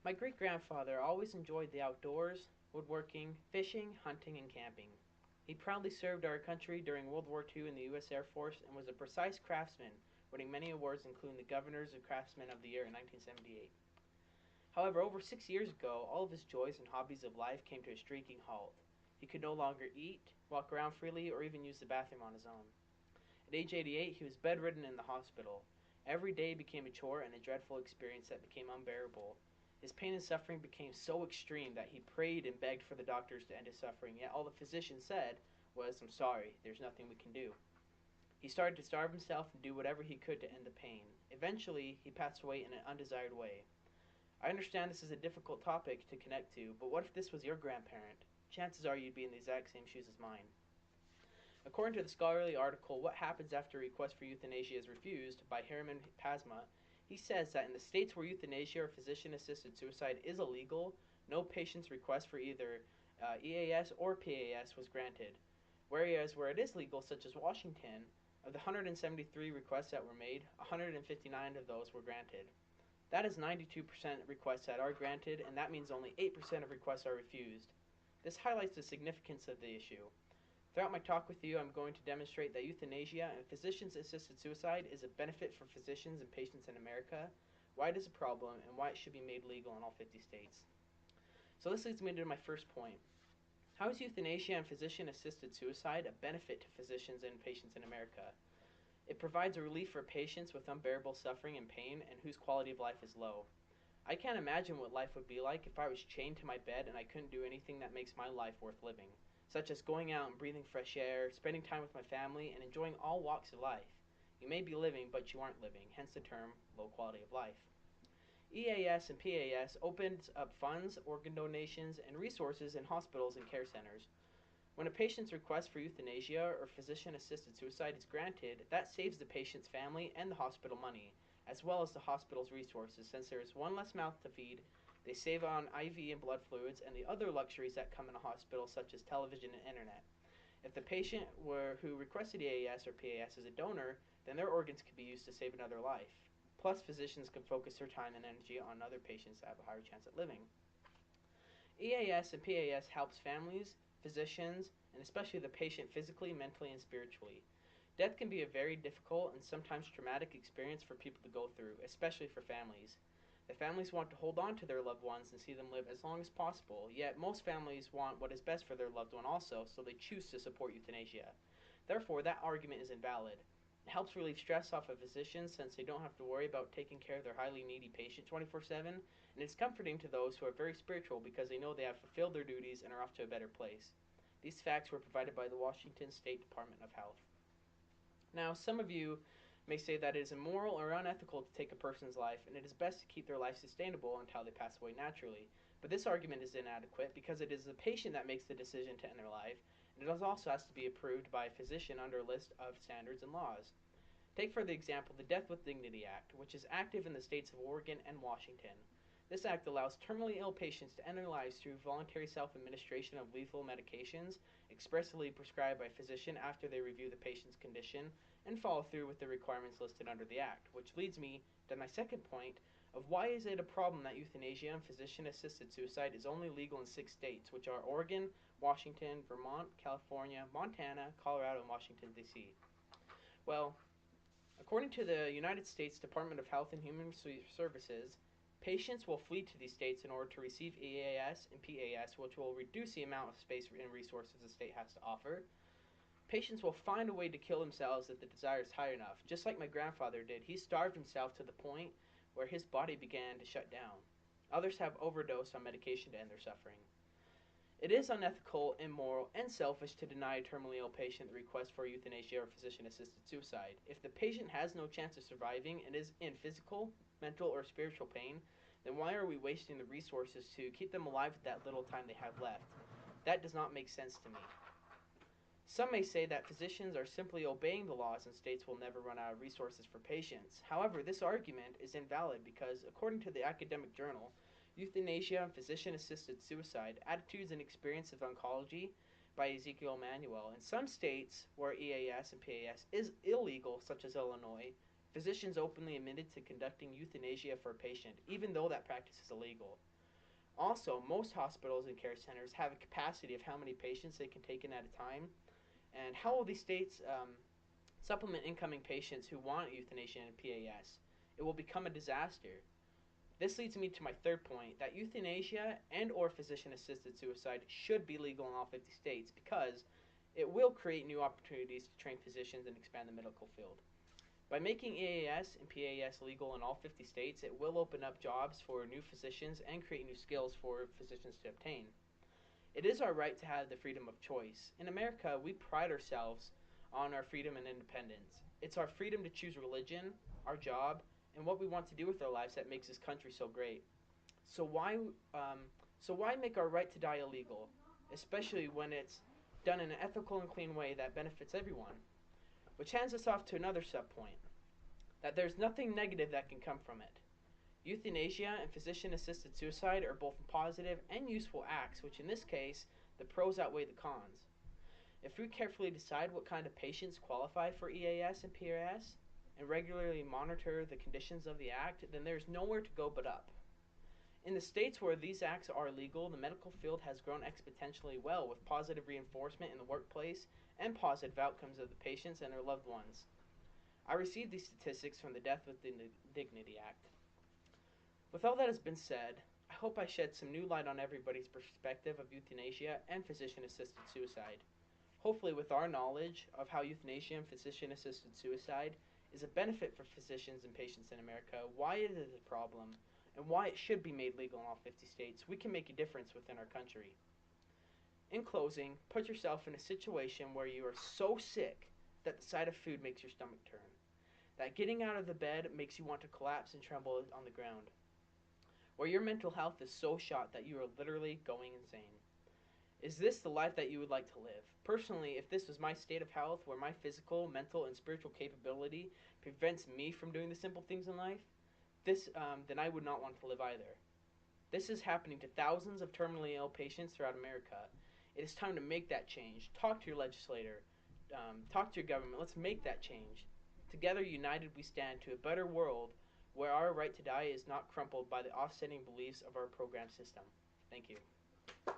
My great grandfather always enjoyed the outdoors, woodworking, fishing, hunting, and camping. He proudly served our country during World War II in the U.S. Air Force and was a precise craftsman, winning many awards, including the Governor's Craftsman of the Year in 1978. However, over 6 years ago, all of his joys and hobbies of life came to a streaking halt. He could no longer eat, walk around freely, or even use the bathroom on his own. At age 88, he was bedridden in the hospital. Every day became a chore and a dreadful experience that became unbearable. His pain and suffering became so extreme that he prayed and begged for the doctors to end his suffering, yet all the physician said was, "I'm sorry, there's nothing we can do." He started to starve himself and do whatever he could to end the pain. Eventually, he passed away in an undesired way. I understand this is a difficult topic to connect to, but what if this was your grandparent? Chances are you'd be in the exact same shoes as mine. According to the scholarly article, What Happens After a Request for Euthanasia is Refused by Harriman Pasma, he says that in the states where euthanasia or physician assisted suicide is illegal, no patient's request for either EAS or PAS was granted. Whereas where it is legal, such as Washington, of the 173 requests that were made, 159 of those were granted. That is 92% requests that are granted, and that means only 8% of requests are refused. This highlights the significance of the issue. Throughout my talk with you, I'm going to demonstrate that euthanasia and physician-assisted suicide is a benefit for physicians and patients in America, why it is a problem, and why it should be made legal in all 50 states. So this leads me to my first point. How is euthanasia and physician-assisted suicide a benefit to physicians and patients in America? It provides a relief for patients with unbearable suffering and pain and whose quality of life is low. I can't imagine what life would be like if I was chained to my bed and I couldn't do anything that makes my life worth living, such as going out and breathing fresh air, spending time with my family, and enjoying all walks of life. You may be living, but you aren't living, hence the term low quality of life. EAS and PAS opens up funds, organ donations, and resources in hospitals and care centers. When a patient's request for euthanasia or physician-assisted suicide is granted, that saves the patient's family and the hospital money, as well as the hospital's resources, since there is one less mouth to feed. They save on IV and blood fluids and the other luxuries that come in a hospital, such as television and internet. If the patient who requested EAS or PAS is a donor, then their organs can be used to save another life. Plus, physicians can focus their time and energy on other patients that have a higher chance at living. EAS and PAS helps families, physicians, and especially the patient physically, mentally, and spiritually. Death can be a very difficult and sometimes traumatic experience for people to go through, especially for families. The families want to hold on to their loved ones and see them live as long as possible, yet most families want what is best for their loved one also, so they choose to support euthanasia. Therefore, that argument is invalid. It helps relieve stress off of physicians since they don't have to worry about taking care of their highly needy patient 24/7, and it's comforting to those who are very spiritual because they know they have fulfilled their duties and are off to a better place. These facts were provided by the Washington State Department of Health. Now, some of you may say that it is immoral or unethical to take a person's life, and it is best to keep their life sustainable until they pass away naturally. But this argument is inadequate because it is the patient that makes the decision to end their life, and it also has to be approved by a physician under a list of standards and laws. Take for the example the Death with Dignity Act, which is active in the states of Oregon and Washington. This act allows terminally ill patients to end their lives through voluntary self-administration of lethal medications expressly prescribed by a physician after they review the patient's condition and follow through with the requirements listed under the act, which leads me to my second point of why is it a problem that euthanasia and physician-assisted suicide is only legal in 6 states, which are Oregon, Washington, Vermont, California, Montana, Colorado, and Washington, D.C. Well, according to the United States Department of Health and Human Services, patients will flee to these states in order to receive EAS and PAS, which will reduce the amount of space and resources the state has to offer. Patients will find a way to kill themselves if the desire is high enough. Just like my grandfather did, he starved himself to the point where his body began to shut down. Others have overdosed on medication to end their suffering. It is unethical, immoral, and selfish to deny a terminally ill patient the request for euthanasia or physician-assisted suicide. If the patient has no chance of surviving and is in physical, mental, or spiritual pain, then why are we wasting the resources to keep them alive with that little time they have left? That does not make sense to me. Some may say that physicians are simply obeying the laws and states will never run out of resources for patients. However, this argument is invalid because, according to the academic journal, Euthanasia and Physician-Assisted Suicide, Attitudes and Experience of Oncology by Ezekiel Manuel, in some states where EAS and PAS is illegal, such as Illinois, physicians openly admitted to conducting euthanasia for a patient, even though that practice is illegal. Also, most hospitals and care centers have a capacity of how many patients they can take in at a time, and how will these states supplement incoming patients who want euthanasia and PAS? It will become a disaster. This leads me to my third point that euthanasia and or physician-assisted suicide should be legal in all 50 states because it will create new opportunities to train physicians and expand the medical field. By making EAS and PAS legal in all 50 states, it will open up jobs for new physicians and create new skills for physicians to obtain. It is our right to have the freedom of choice. In America, we pride ourselves on our freedom and independence. It's our freedom to choose religion, our job, and what we want to do with our lives that makes this country so great. So why, um, so why make our right to die illegal, especially when it's done in an ethical and clean way that benefits everyone? Which hands us off to another subpoint that there's nothing negative that can come from it. Euthanasia and physician assisted suicide are both positive and useful acts, which in this case, the pros outweigh the cons. If we carefully decide what kind of patients qualify for EAS and PRS and regularly monitor the conditions of the act, then there's nowhere to go but up. In the states where these acts are legal, the medical field has grown exponentially well with positive reinforcement in the workplace and positive outcomes of the patients and their loved ones. I received these statistics from the Death with Dignity Act. With all that has been said, I hope I shed some new light on everybody's perspective of euthanasia and physician-assisted suicide. Hopefully with our knowledge of how euthanasia and physician-assisted suicide is a benefit for physicians and patients in America, why it is a problem, and why it should be made legal in all 50 states, we can make a difference within our country. In closing, put yourself in a situation where you are so sick that the sight of food makes your stomach turn, that getting out of the bed makes you want to collapse and tremble on the ground, where your mental health is so shot that you are literally going insane. Is this the life that you would like to live? Personally, if this was my state of health where my physical, mental, and spiritual capability prevents me from doing the simple things in life, then I would not want to live either. This is happening to thousands of terminally ill patients throughout America. It is time to make that change. Talk to your legislator. Talk to your government. Let's make that change. Together, united, we stand to a better world where our right to die is not crumpled by the offsetting beliefs of our program system. Thank you.